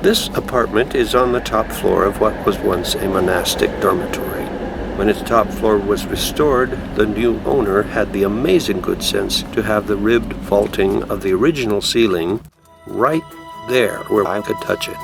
This apartment is on the top floor of what was once a monastic dormitory. When its top floor was restored, the new owner had the amazing good sense to have the ribbed vaulting of the original ceiling right there where I could touch it.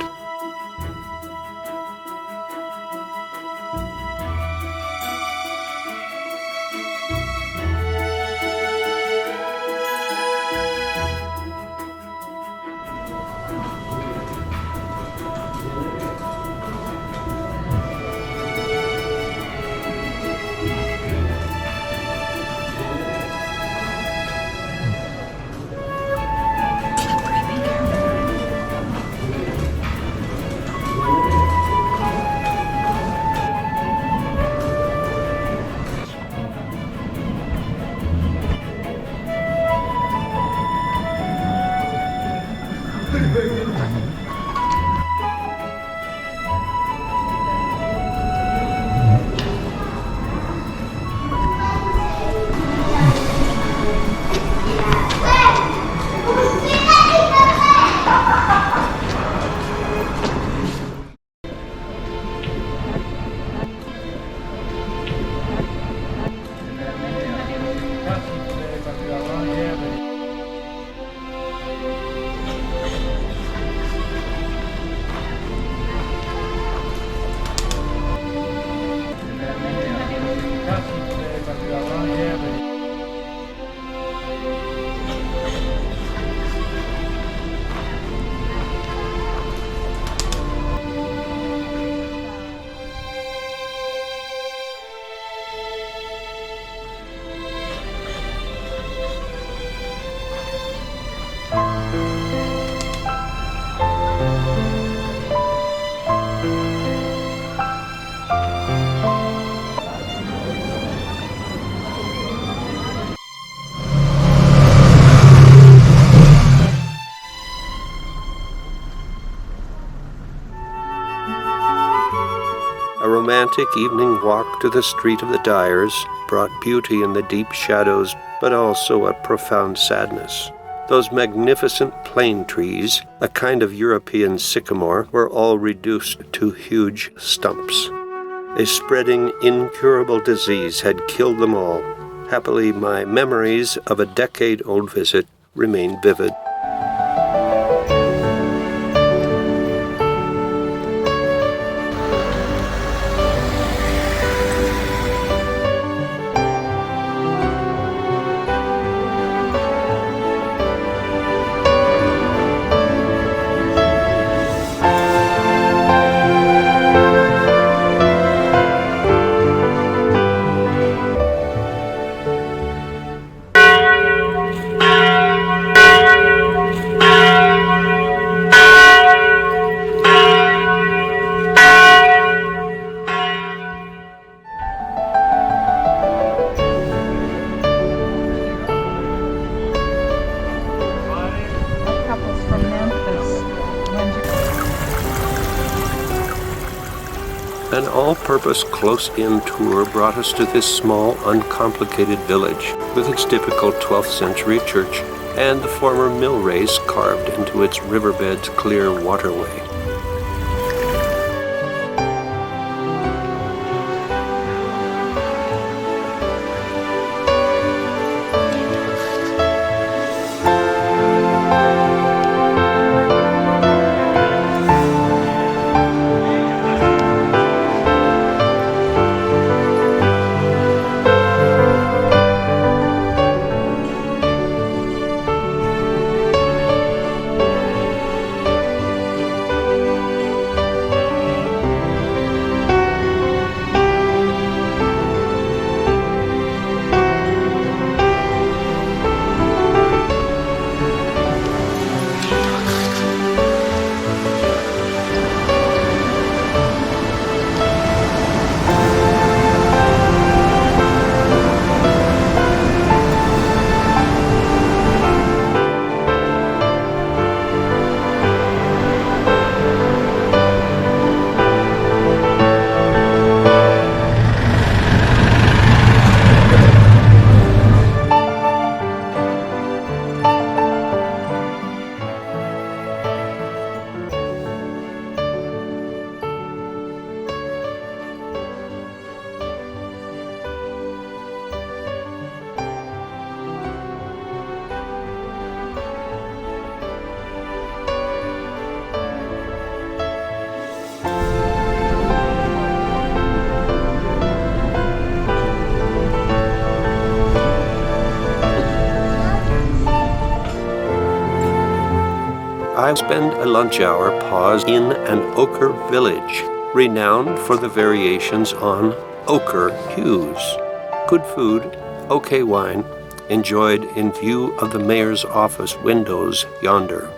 A romantic evening walk to the Street of the Dyers brought beauty in the deep shadows, but also a profound sadness. Those magnificent plane trees, a kind of European sycamore, were all reduced to huge stumps. A spreading, incurable disease had killed them all. Happily, my memories of a decade-old visit remain vivid. An all-purpose close-in tour brought us to this small, uncomplicated village, with its typical 12th century church and the former mill race carved into its riverbed's clear waterway. I spend a lunch hour pause in an ochre village, renowned for the variations on ochre hues. Good food, okay wine, enjoyed in view of the mayor's office windows yonder.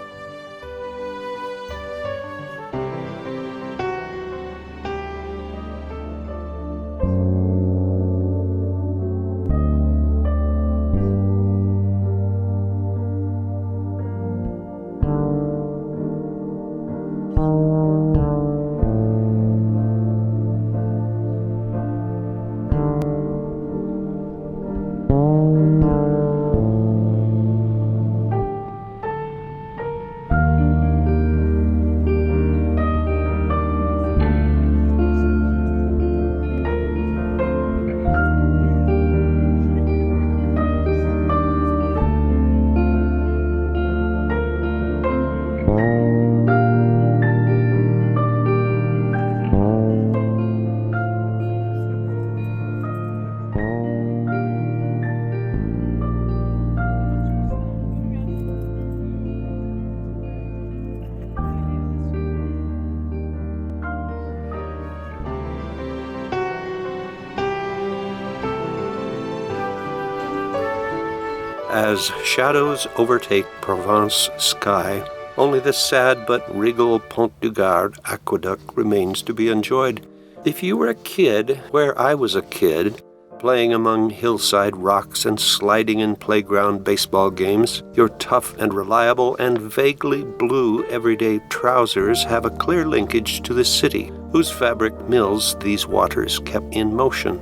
As shadows overtake Provence sky, only the sad but regal Pont du Gard aqueduct remains to be enjoyed. If you were a kid, where I was a kid, playing among hillside rocks and sliding in playground baseball games, your tough and reliable and vaguely blue everyday trousers have a clear linkage to the city, whose fabric mills these waters kept in motion.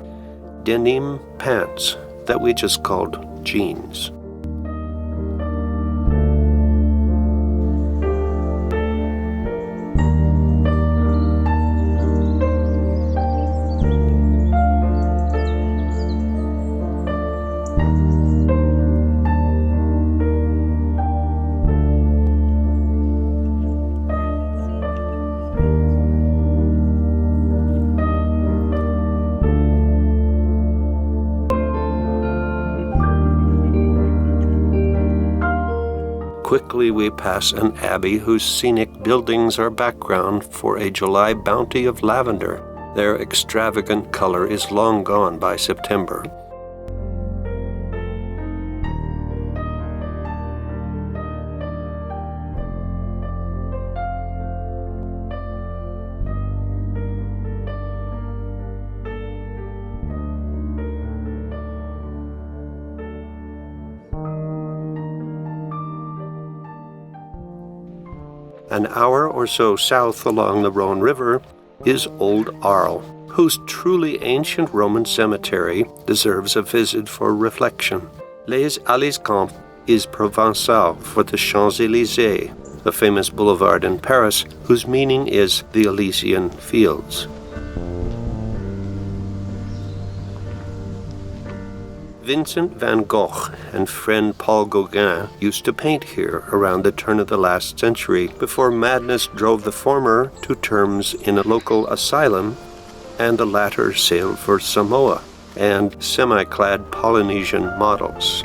Denim pants that we just called jeans. Quickly we pass an abbey whose scenic buildings are background for a July bounty of lavender. Their extravagant color is long gone by September. An hour or so south along the Rhone River is Old Arles, whose truly ancient Roman cemetery deserves a visit for reflection. Les Halles Camp is Provençal for the Champs-Élysées, the famous boulevard in Paris, whose meaning is the Elysian Fields. Vincent van Gogh and friend Paul Gauguin used to paint here around the turn of the last century before madness drove the former to terms in a local asylum and the latter sailed for Samoa and semi-clad Polynesian models.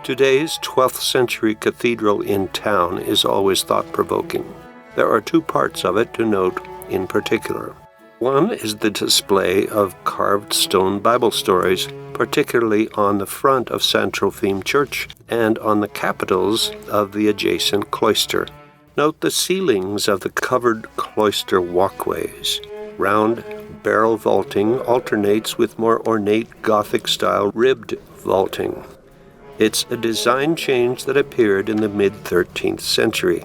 Today's 12th century cathedral in town is always thought-provoking. There are two parts of it to note in particular. One is the display of carved stone Bible stories, particularly on the front of Central Theme Church and on the capitals of the adjacent cloister. Note the ceilings of the covered cloister walkways. Round barrel vaulting alternates with more ornate Gothic-style ribbed vaulting. It's a design change that appeared in the mid-13th century.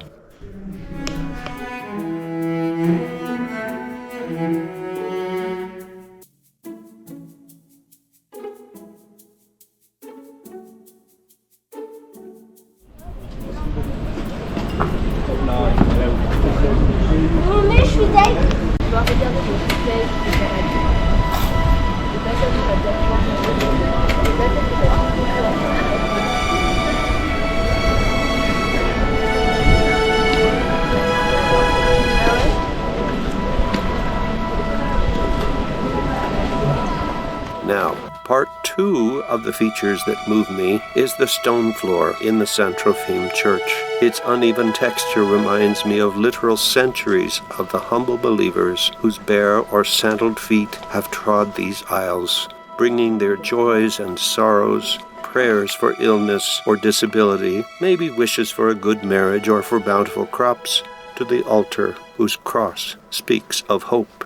Now, part two of the features that move me is the stone floor in the Central Theme Church. Its uneven texture reminds me of literal centuries of the humble believers whose bare or sandaled feet have trod these aisles, bringing their joys and sorrows, prayers for illness or disability, maybe wishes for a good marriage or for bountiful crops, to the altar whose cross speaks of hope.